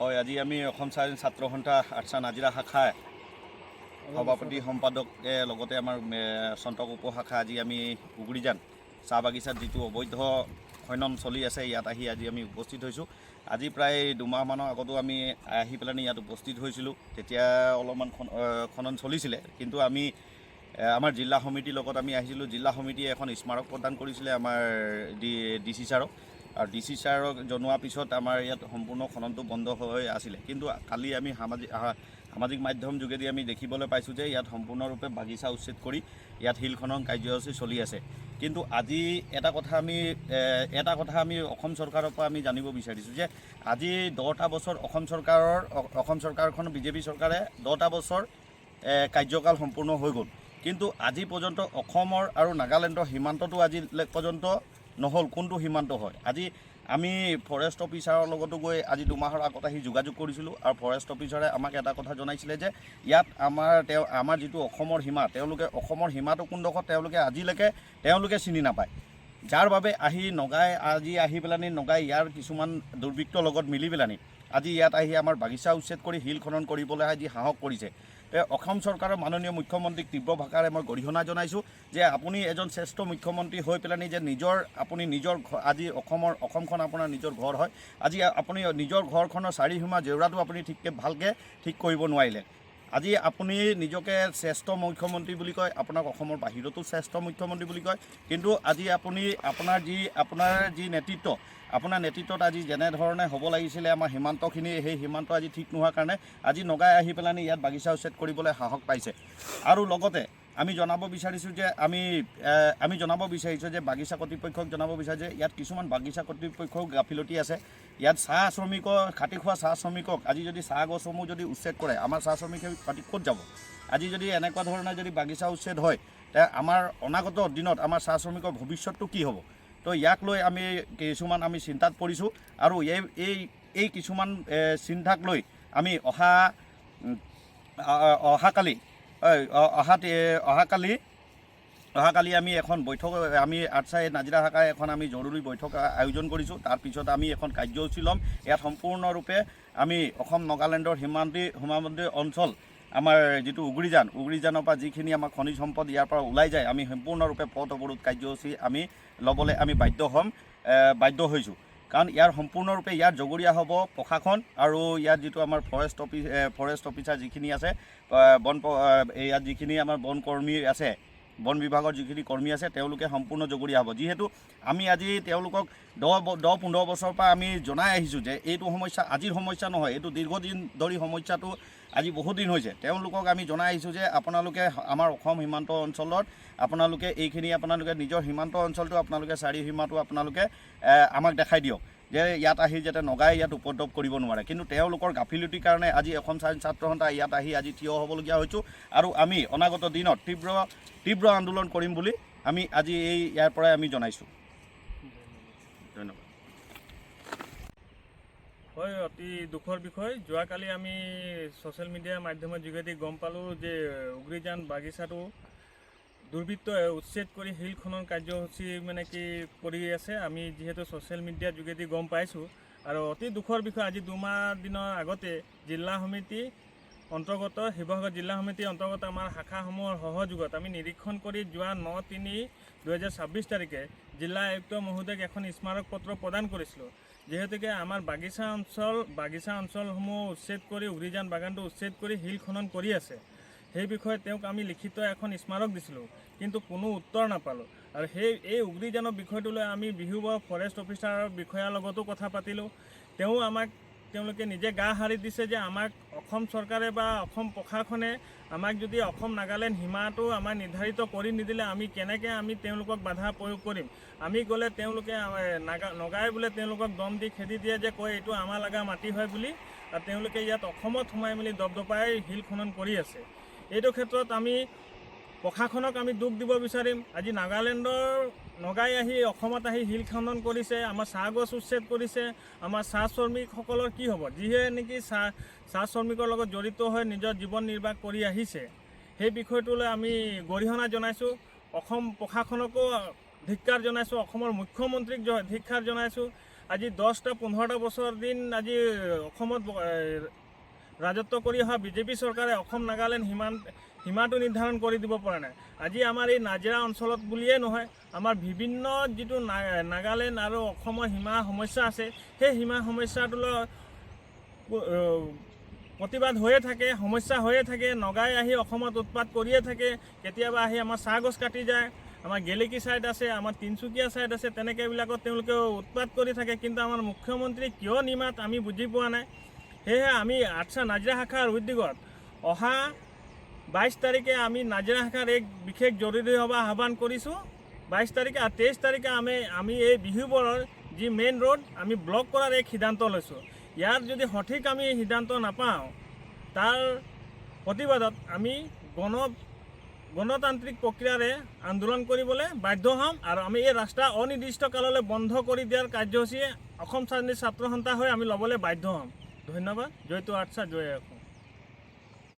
হয়, আজি আমি অসম ছাত্ৰ সন্থা আৰ্টছা নাজিৰা শাখাৰ সভাপতি সম্পাদকে লগতে আমাৰ চন্তক উপশাখা আজি আমি উগুৰিজান চাহ বাগিচাত যিটো অবৈধ খনন চলি আছে ইয়াত আহি আজি আমি উপস্থিত হৈছোঁ। আজি প্ৰায় দুমাহমানৰ আগতো আমি আহি পেলাই ইয়াত উপস্থিত হৈছিলোঁ। তেতিয়া অলপমান খনন চলিছিলে, কিন্তু আমি আমাৰ জিলা সমিতিৰ লগত আমি আহিছিলোঁ। জিলা সমিতিয়ে এখন স্মাৰক প্ৰদান কৰিছিলে আমাৰ DC ছাৰক, আৰু DC ছাৰক জনোৱাৰ পিছত আমাৰ ইয়াত সম্পূৰ্ণ খননটো বন্ধ হৈ আছিলে। কিন্তু কালি আমি সামাজিক মাধ্যম যোগেদি আমি দেখিবলৈ পাইছোঁ যে ইয়াত সম্পূৰ্ণৰূপে বাগিচা উচ্ছেদ কৰি ইয়াত শিল খনন কাৰ্যসূচী চলি আছে। কিন্তু আজি এটা কথা আমি অসম চৰকাৰৰ পৰা আমি জানিব বিচাৰিছোঁ যে আজি 10টা বছৰ অসম চৰকাৰখন বিজেপি চৰকাৰে 10টা বছৰ কাৰ্যকাল সম্পূৰ্ণ হৈ গ'ল, কিন্তু আজি পৰ্যন্ত অসমৰ আৰু নাগালেণ্ডৰ সীমান্তটো আজি পৰ্যন্ত নহ'ল। কোনটো সীমান্ত হয়? আজি আমি ফৰেষ্ট অফিচাৰৰ লগতো গৈ আজি দুমাহৰ আগত আহি যোগাযোগ কৰিছিলোঁ, আৰু ফৰেষ্ট অফিচাৰে আমাক এটা কথা জনাইছিলে যে ইয়াত আমাৰ যিটো অসমৰ সীমা, তেওঁলোকে অসমৰ সীমাটো কোনডোখৰত তেওঁলোকে চিনি নাপায়। যাৰ বাবে আজি আহি পেলানি নগাই ইয়াৰ কিছুমান দুৰ্বৃত্তৰ লগত মিলি পেলানি আজি ইয়াত আহি আমাৰ বাগিচা উচ্ছেদ কৰি শিল খনন কৰিবলৈ আজি সাহস কৰিছে। অসম চৰকাৰৰ মাননীয় মুখ্যমন্ত্ৰীক তীব্ৰ ভাষাৰে মই গৰিহণা জনাইছোঁ যে আপুনি এজন শ্ৰেষ্ঠ মুখ্যমন্ত্ৰী হৈ পেলানি যে আপুনি নিজৰ আজি অসমখন আপোনাৰ নিজৰ ঘৰ হয়। আজি আপুনি নিজৰ ঘৰখনৰ চাৰিসীমা জেওৰাটো আপুনি ভালকৈ ঠিক কৰিব নোৱাৰিলে। আজি আপুনি নিজকে শ্ৰেষ্ঠ মুখ্যমন্ত্ৰী বুলি কয়, আপোনাক অসমৰ বাহিৰতো শ্ৰেষ্ঠ মুখ্যমন্ত্ৰী বুলি কয়, কিন্তু আজি আপোনাৰ যি নেতৃত্বত আজি যেনেধৰণে হ'ব লাগিছিলে আমাৰ সীমান্তখিনি, সেই সীমান্ত আজি ঠিক নোহোৱাৰ কাৰণে আজি নগাই আহি পেলানি ইয়াত বাগিচা উচ্ছেদ কৰিবলৈ সাহস পাইছে। আৰু লগতে আমি জনাব বিচাৰিছোঁ যে বাগিচা কৰ্তৃপক্ষক জনাব বিচাৰিছোঁ যে ইয়াত কিছুমান বাগিচা কৰ্তৃপক্ষৰ গাফিলতি আছে। ইয়াত কাটি খোৱা চাহ শ্ৰমিকক আজি যদি চাহ গছসমূহ যদি উচ্ছেদ কৰে, আমাৰ চাহ শ্ৰমিকে কাটি ক'ত যাব? আজি যদি এনেকুৱা ধৰণে যদি বাগিচা উচ্ছেদ হয়, তে আমাৰ অনাগত দিনত আমাৰ চাহ শ্ৰমিকৰ ভৱিষ্যতটো কি হ'ব? তো ইয়াক লৈ আমি চিন্তাত পৰিছোঁ, আৰু এই কিছুমান চিন্তাক লৈ আমি অহাকালি আমি এখন বৈঠক আমি আৰ্টছা নাজিৰা শাখাই আমি জৰুৰী বৈঠক আয়োজন কৰিছোঁ। তাৰপিছত আমি এখন কাৰ্যসূচী ল'ম। ইয়াত সম্পূৰ্ণৰূপে আমি অসম নাগালেণ্ডৰ সীমান্তী অঞ্চল আমাৰ যিটো উগুৰিজানৰ পৰা যিখিনি আমাৰ খনিজ সম্পদ ইয়াৰ পৰা ওলাই যায়, আমি সম্পূৰ্ণৰূপে পথ অৱৰোধ কাৰ্যসূচী আমি ল'বলৈ আমি বাধ্য হৈছোঁ। কাৰণ ইয়াৰ সম্পূৰ্ণৰূপে ইয়াত জগৰীয়া হ'ব প্ৰশাসন, আৰু ইয়াত যিটো আমাৰ ফৰেষ্ট অফিচাৰ যিখিনি আছে, ইয়াত যিখিনি আমাৰ বন বিভাগৰ যিখিনি কৰ্মী আছে, তেওঁলোকে সম্পূৰ্ণ জগৰীয়া হ'ব। যিহেতু আমি আজি তেওঁলোকক 10-15 বছৰৰ পৰা আমি জনাই আহিছোঁ যে এইটো সমস্যা আজিৰ সমস্যা নহয়, এইটো দীৰ্ঘদিন ধৰি সমস্যাটো আজি বহুদিন হৈছে। তেওঁলোকক আমি জনাই আহিছোঁ যে আপোনালোকে আমাৰ অসম সীমান্ত অঞ্চলত আপোনালোকে নিজৰ সীমান্ত অঞ্চলটো চাৰি সীমাটো আমাক দেখাই দিয়ক, যে ইয়াত আহি যাতে নগাই ইয়াত উপদ্ৰৱ কৰিব নোৱাৰে। কিন্তু তেওঁলোকৰ গাফিলতিৰ কাৰণে আজি অসম ছাত্ৰ সন্থা ইয়াত আহি আজি থিয় হ'বলগীয়া হৈছোঁ, আৰু আমি অনাগত দিনত তীব্ৰ আন্দোলন কৰিম বুলি আমি আজি ইয়াৰ পৰাই আমি জনাইছোঁ। ধন্যবাদ। হয়, অতি দুখৰ বিষয়। যোৱাকালি আমি ছ'চিয়েল মিডিয়াৰ মাধ্যমৰ যোগেদি গম পালোঁ যে উগুৰিজান বাগিচাটো দুৰ্বৃত্তই উচ্ছেদ কৰি শিল খনন কাৰ্যসূচী কৰি আছে। আমি যিহেতু ছ'চিয়েল মিডিয়াৰ যোগেদি গম পাইছোঁ, আৰু অতি দুখৰ বিষয়, আজি 2 দিনৰ আগতে শিৱসাগৰ জিলা সমিতিৰ অন্তৰ্গত আমাৰ শাখাসমূহৰ সহযোগত আমি নিৰীক্ষণ কৰি যোৱা 9/3/2026 তাৰিখে জিলা আয়ুক্ত মহোদয়ক এখন স্মাৰক পত্ৰ প্ৰদান কৰিছিলোঁ। যিহেতুকে আমাৰ বাগিচা অঞ্চলসমূহ উচ্ছেদ কৰি উগুৰিজান বাগানটো উচ্ছেদ কৰি শিল খনন কৰি আছে, সেই বিষয়ে তেওঁক আমি লিখিত এখন স্মাৰক দিছিলোঁ, কিন্তু কোনো উত্তৰ নাপালোঁ। আৰু এই উগুৰিজানৰ বিষয়টো লৈ আমি বিহুবৰ ফৰেষ্ট অফিচাৰৰ বিষয়াৰ লগতো কথা পাতিলোঁ। তেওঁলোকে নিজে গা সাৰি দিছে যে আমাক অসম চৰকাৰে বা অসম প্ৰশাসনে আমাক যদি অসম নাগালেণ্ড সীমাটো আমাৰ নিৰ্ধাৰিত কৰি নিদিলে আমি কেনেকৈ তেওঁলোকক বাধা প্ৰয়োগ কৰিম। আমি গ'লে তেওঁলোকে নগাই বোলে তেওঁলোকক দম দি খেদি দিয়ে যে কয় এইটো আমাৰ লগা মাটি হয় বুলি, আৰু তেওঁলোকে ইয়াত অসমত সোমাই মেলি দবদপাই শিল খনন কৰি আছে। এইটো ক্ষেত্ৰত আমি প্ৰশাসনক আমি দুখ দিব বিচাৰিম। আজি নগাই আহি অসমত আহি শিল খনন কৰিছে, আমাৰ চাহ গছ উচ্ছেদ কৰিছে, আমাৰ চাহ শ্ৰমিকসকলৰ কি হ'ব? যিয়ে নেকি চাহ শ্ৰমিকৰ লগত জড়িত হৈ নিজৰ জীৱন নিৰ্বাহ কৰি আহিছে, সেই বিষয়টোলৈ আমি গৰিহণা জনাইছোঁ। অসম প্ৰশাসনকো ধিক্কাৰ জনাইছোঁ, অসমৰ মুখ্যমন্ত্ৰীক ধিক্কাৰ জনাইছোঁ। আজি 10-15টা বছৰ দিন আজি অসমত ৰাজত্ব কৰি অহা বিজেপি চৰকাৰে অসম নাগালেণ্ড সীমাটো নিৰ্ধাৰণ কৰি দিব পৰা নাই। আজি আমাৰ এই নাজিৰা অঞ্চলত বুলিয়ে নহয়, আমাৰ বিভিন্ন যিটো নাগালেণ্ড আৰু অসমৰ সীমা সমস্যা আছে, সেই সীমা সমস্যাটোলৈ প্ৰতিবাদ হৈয়ে থাকে, সমস্যা হৈয়ে থাকে। নগাই আহি অসমত উৎপাত কৰিয়ে থাকে, কেতিয়াবা আহি আমাৰ চাহ গছ কাটি যায়। আমাৰ গেলেকী ছাইড আছে, আমাৰ তিনিচুকীয়া ছাইড আছে, তেনেকৈ এইবিলাকত তেওঁলোকে উৎপাত কৰি থাকে। কিন্তু আমাৰ মুখ্যমন্ত্ৰী কিয় নিমাত আমি বুজি পোৱা নাই। সেয়েহে আমি আটছা নাজিৰা শাখাৰ উদ্যোগত অহা 22 তাৰিখে আমি নাজিৰা শাখাৰ এক বিশেষ জৰুৰী সভা আহ্বান কৰিছোঁ। 22 তাৰিখে আৰু 23 তাৰিখে আমি এই বিহুবৰৰ যি মেইন ৰোড আমি ব্লক কৰাৰ এক সিদ্ধান্ত লৈছোঁ। ইয়াৰ যদি সঠিক আমি সিদ্ধান্ত নাপাওঁ, তাৰ প্ৰতিবাদত আমি গণতান্ত্ৰিক প্ৰক্ৰিয়াৰে আন্দোলন কৰিবলৈ বাধ্য হ'ম আৰু আমি এই ৰাস্তা অনিৰ্দিষ্ট কাললৈ বন্ধ কৰি দিয়াৰ কাৰ্যসূচী অসম ছাত্ৰ সন্থা হৈ আমি ল'বলৈ বাধ্য হ'ম। ধন্যবাদ। জয়টো আটছা, জয় অসম।